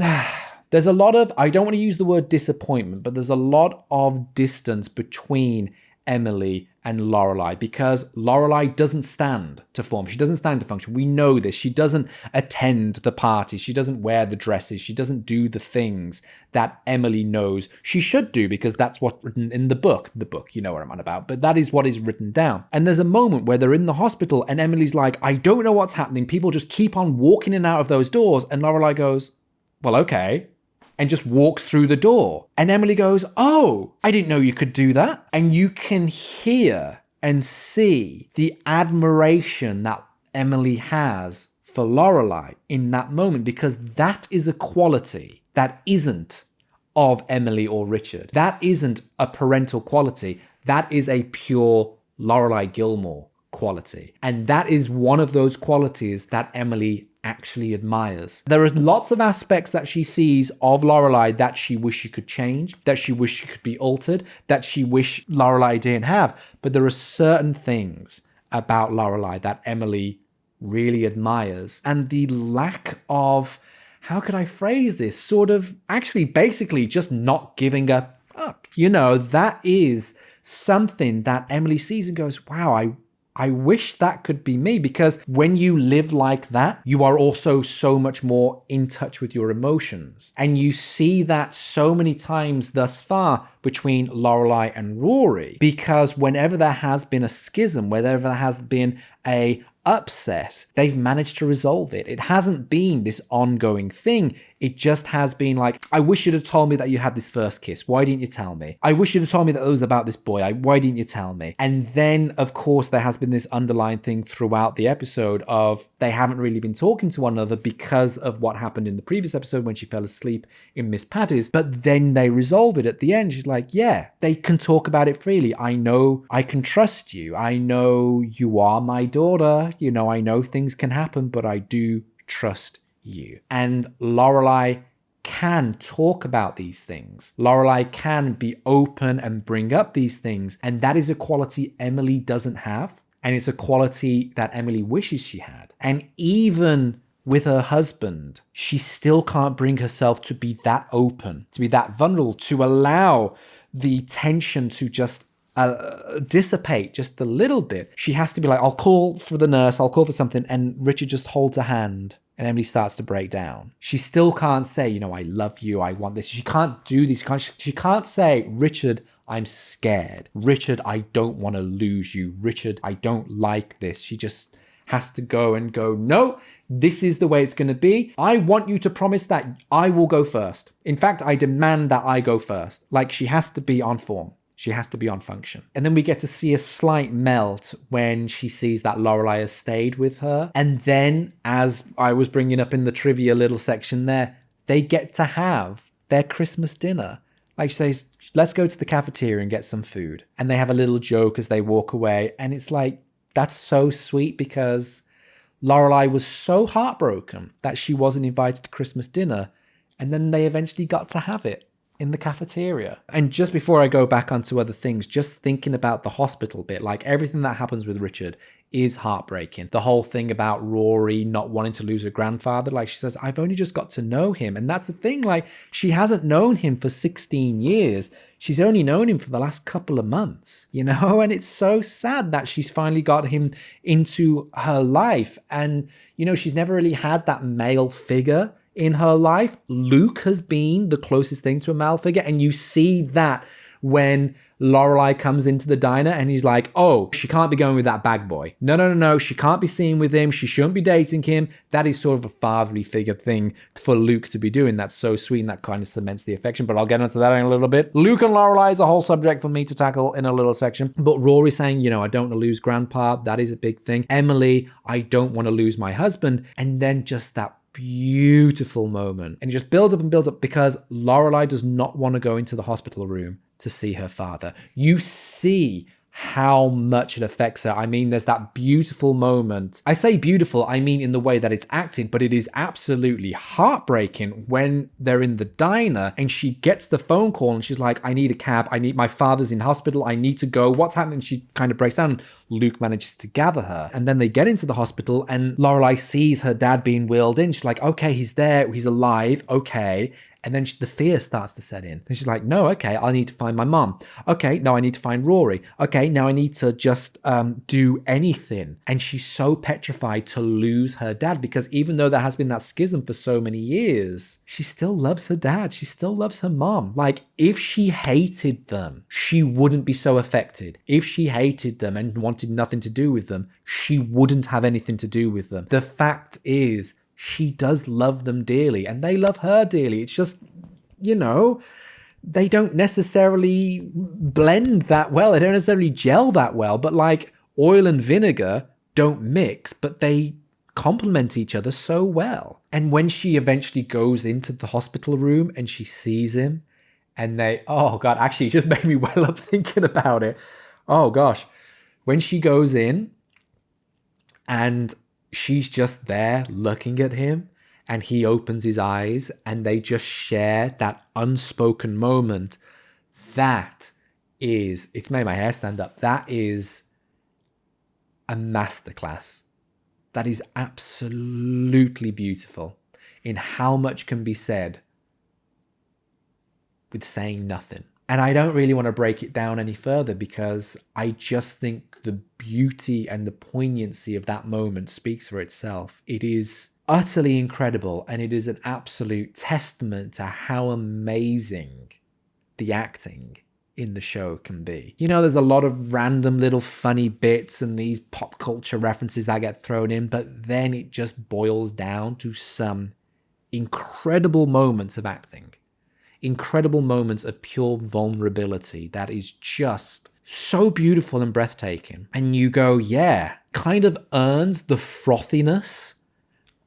I don't want to use the word disappointment, but there's a lot of distance between Emily and Lorelai because Lorelai doesn't stand to form. She doesn't stand to function. We know this. She doesn't attend the party. She doesn't wear the dresses. She doesn't do the things that Emily knows she should do because that's what's written in the book. The book, you know what I'm on about, but that is what is written down. And there's a moment where they're in the hospital and Emily's like, I don't know what's happening. People just keep on walking in and out of those doors. And Lorelai goes, well, okay. And just walks through the door. And Emily goes, oh, I didn't know you could do that. And you can hear and see the admiration that Emily has for Lorelai in that moment, because that is a quality that isn't of Emily or Richard. That isn't a parental quality. That is a pure Lorelai Gilmore quality. And that is one of those qualities that Emily actually admires. There are lots of aspects that she sees of Lorelai that she wish she could change, that she wish she could be altered, that she wish Lorelai didn't have. But there are certain things about Lorelai that Emily really admires. And the lack of, how can I phrase this, sort of actually basically just not giving a fuck, that is something that Emily sees and goes, wow, I wish that could be me, because when you live like that, you are also so much more in touch with your emotions. And you see that so many times thus far between Lorelai and Rory, because whenever there has been a schism, whenever there has been a upset, they've managed to resolve it. It hasn't been this ongoing thing. It just has been like, I wish you'd have told me that you had this first kiss. Why didn't you tell me? I wish you'd have told me that it was about this boy. Why didn't you tell me? And then, of course, there has been this underlying thing throughout the episode of they haven't really been talking to one another because of what happened in the previous episode when she fell asleep in Miss Patty's. But then they resolve it at the end. She's like, yeah, they can talk about it freely. I know I can trust you. I know you are my daughter. I know things can happen, but I do trust you. And Lorelai can talk about these things. Lorelai can be open and bring up these things. And that is a quality Emily doesn't have. And it's a quality that Emily wishes she had. And even with her husband, she still can't bring herself to be that open, to be that vulnerable, to allow the tension to just dissipate just a little bit. She has to be like, I'll call for the nurse, I'll call for something, and Richard just holds her hand. And Emily starts to break down. She still can't say, you know, I love you, I want this. She can't do this. She can't say, Richard, I'm scared. Richard, I don't want to lose you. Richard, I don't like this. She just has to go, no, this is the way it's going to be. I want you to promise that I will go first. In fact, I demand that I go first. Like, she has to be on form. She has to be on function. And then we get to see a slight melt when she sees that Lorelai has stayed with her. And then, as I was bringing up in the trivia little section there, they get to have their Christmas dinner. Like she says, let's go to the cafeteria and get some food. And they have a little joke as they walk away. And it's like, that's so sweet because Lorelai was so heartbroken that she wasn't invited to Christmas dinner. And then they eventually got to have it in the cafeteria. And just before I go back onto other things, just thinking about the hospital bit, like everything that happens with Richard is heartbreaking. The whole thing about Rory not wanting to lose her grandfather, like she says, I've only just got to know him. And that's the thing, like she hasn't known him for 16 years. She's only known him for the last couple of months, you know? And it's so sad that she's finally got him into her life. And, you know, she's never really had that male figure in her life. Luke has been the closest thing to a male figure, and you see that when Lorelai comes into the diner and he's like, oh, she can't be going with that bag boy. No, she can't be seen with him. She shouldn't be dating him. That is sort of a fatherly figure thing for Luke to be doing. That's so sweet, and that kind of cements the affection, but I'll get into that in a little bit. Luke and Lorelai is a whole subject for me to tackle in a little section, but Rory saying, you know, I don't want to lose grandpa. That is a big thing. Emily, I don't want to lose my husband. And then just that beautiful moment, and it just builds up because Lorelai does not want to go into the hospital room to see her father. You see how much it affects her. I mean, there's that beautiful moment. I say beautiful, I mean in the way that it's acted, but it is absolutely heartbreaking when they're in the diner and she gets the phone call and she's like, I need a cab. My father's in hospital. I need to go. What's happening? She kind of breaks down. Luke manages to gather her. And then they get into the hospital and Lorelai sees her dad being wheeled in. She's like, okay, he's there. He's alive. Okay. And then the fear starts to set in. And she's like, no, okay, I need to find my mom. Okay, no, I need to find Rory. Okay, now I need to just do anything. And she's so petrified to lose her dad because even though there has been that schism for so many years, she still loves her dad. She still loves her mom. Like, if she hated them, she wouldn't be so affected. If she hated them and wanted nothing to do with them, she wouldn't have anything to do with them. The fact is, she does love them dearly and they love her dearly. It's just, you know, they don't necessarily blend that well. They don't necessarily gel that well, but like oil and vinegar don't mix, but they complement each other so well. And when she eventually goes into the hospital room and she sees him and they, oh God, actually it just made me well up thinking about it. Oh gosh. When she goes in and she's just there looking at him and he opens his eyes and they just share that unspoken moment. That is, it's made my hair stand up. That is a masterclass. That is absolutely beautiful in how much can be said with saying nothing. And I don't really want to break it down any further because I just think the beauty and the poignancy of that moment speaks for itself. It is utterly incredible, and it is an absolute testament to how amazing the acting in the show can be. You know, there's a lot of random little funny bits and these pop culture references that get thrown in, but then it just boils down to some incredible moments of acting. Incredible moments of pure vulnerability that is just so beautiful and breathtaking. And you go, yeah, kind of earns the frothiness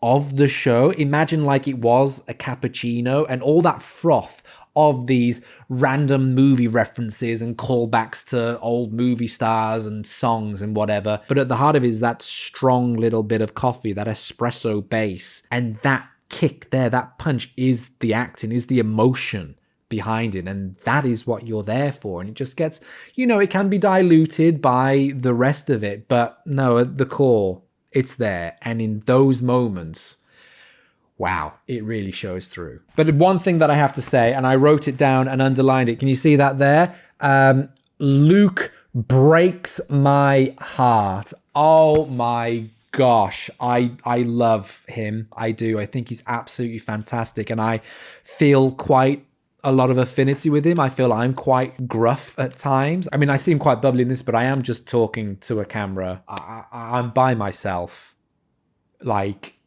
of the show. Imagine like it was a cappuccino and all that froth of these random movie references and callbacks to old movie stars and songs and whatever. But at the heart of it is that strong little bit of coffee, that espresso base, and that kick there, that punch is the acting, is the emotion behind it, and that is what you're there for. And it just gets, you know, it can be diluted by the rest of it, but no, at the core, it's there. And in those moments wow, it really shows through. But one thing that I have to say, and I wrote it down and underlined it. Can you see that there? Luke breaks my heart. Oh my gosh, I love him. I do. I think he's absolutely fantastic, and I feel quite a lot of affinity with him. I feel I'm quite gruff at times. I mean, I seem quite bubbly in this, but I am just talking to a camera. I'm by myself, like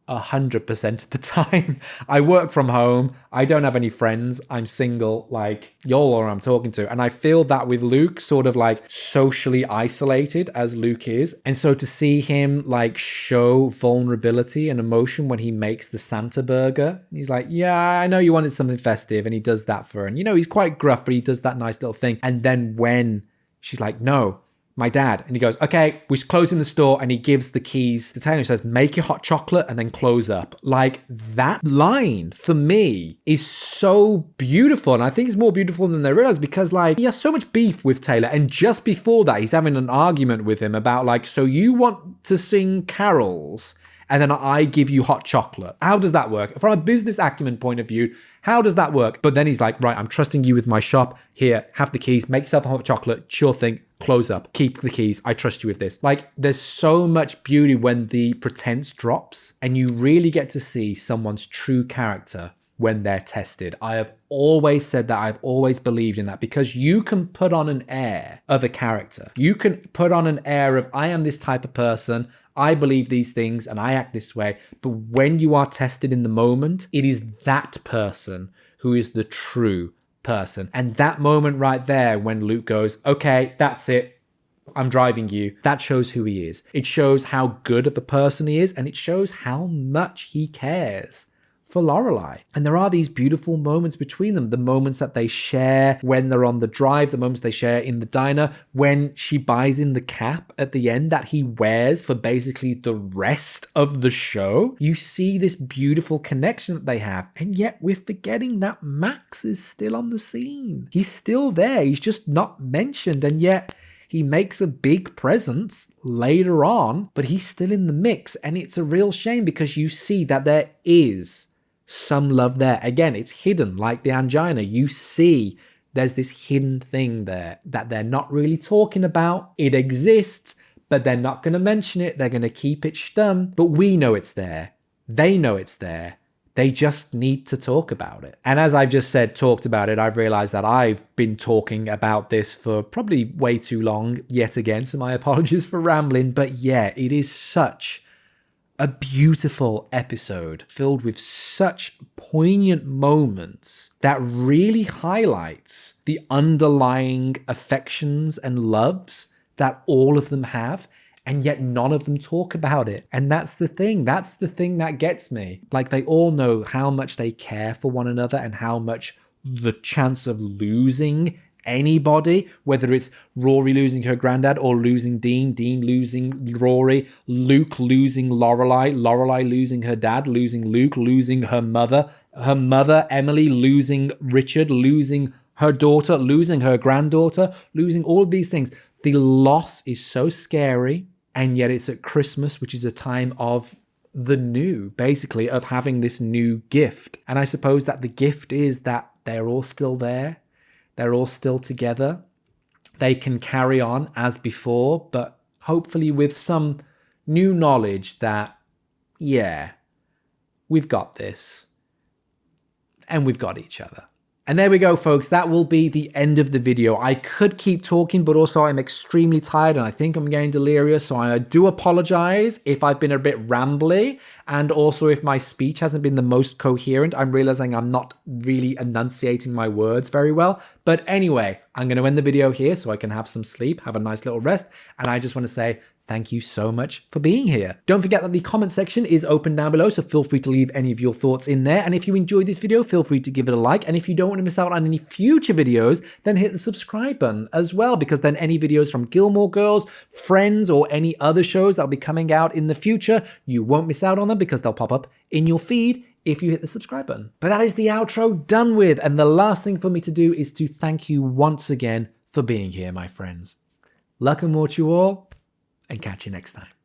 100% of the time. I work from home. I don't have any friends. I'm single. Like, y'all are who I'm talking to. And I feel that with Luke, sort of like socially isolated as Luke is. And so to see him like show vulnerability and emotion when he makes the Santa burger, he's like, yeah, I know you wanted something festive. And he does that for her. And, you know, he's quite gruff, but he does that nice little thing. And then when she's like, no, my dad, and he goes, okay, we're closing the store, and he gives the keys to Taylor and says, make your hot chocolate and then close up. Like, that line for me is so beautiful, and I think it's more beautiful than they realize, because like he has so much beef with Taylor, and just before that he's having an argument with him about like, so you want to sing carols and then I give you hot chocolate. How does that work? From a business acumen point of view, how does that work? But then he's like, right, I'm trusting you with my shop. Here, have the keys, make yourself a hot chocolate, sure thing, close up, keep the keys, I trust you with this. Like, there's so much beauty when the pretense drops and you really get to see someone's true character when they're tested. I have always said that. I've always believed in that, because you can put on an air of a character. You can put on an air of, I am this type of person, I believe these things and I act this way. But when you are tested in the moment, it is that person who is the true person. And that moment right there when Luke goes, okay, that's it, I'm driving you, that shows who he is. It shows how good of a person he is, and it shows how much he cares for Lorelai. And there are these beautiful moments between them, the moments that they share when they're on the drive, the moments they share in the diner, when she buys in the cap at the end that he wears for basically the rest of the show. You see this beautiful connection that they have, and yet we're forgetting that Max is still on the scene. He's still there, he's just not mentioned, and yet he makes a big presence later on, but he's still in the mix. And it's a real shame, because you see that there is some love there. Again, it's hidden, like the angina. You see there's this hidden thing there that they're not really talking about. It exists, but they're not going to mention it. They're going to keep it stum. But we know it's there. They know it's there. They just need to talk about it. And as I've just said, talked about it, I've realized that I've been talking about this for probably way too long yet again. So my apologies for rambling. But yeah, it is such a beautiful episode filled with such poignant moments that really highlights the underlying affections and loves that all of them have, and yet none of them talk about it. And that's the thing that gets me. Like, they all know how much they care for one another and how much the chance of losing anybody, whether it's Rory losing her granddad or losing Dean, Dean losing Rory, Luke losing Lorelai, Lorelai losing her dad, losing Luke, losing her mother, Emily losing Richard, losing her daughter, losing her granddaughter, losing all of these things. The loss is so scary, and yet it's at Christmas, which is a time of the new, basically, of having this new gift. And I suppose that the gift is that they're all still there. They're all still together. They can carry on as before, but hopefully with some new knowledge that, yeah, we've got this and we've got each other. And there we go, folks. That will be the end of the video. I could keep talking, but also I'm extremely tired and I think I'm getting delirious. So I do apologize if I've been a bit rambly, and also if my speech hasn't been the most coherent. I'm realizing I'm not really enunciating my words very well. But anyway, I'm going to end the video here so I can have some sleep, have a nice little rest. And I just want to say thank you so much for being here. Don't forget that the comment section is open down below, so feel free to leave any of your thoughts in there. And if you enjoyed this video, feel free to give it a like. And if you don't want to miss out on any future videos, then hit the subscribe button as well, because then any videos from Gilmore Girls, Friends, or any other shows that'll be coming out in the future, you won't miss out on them because they'll pop up in your feed if you hit the subscribe button. But that is the outro done with. And the last thing for me to do is to thank you once again for being here, my friends. Luck and more to you all, and catch you next time.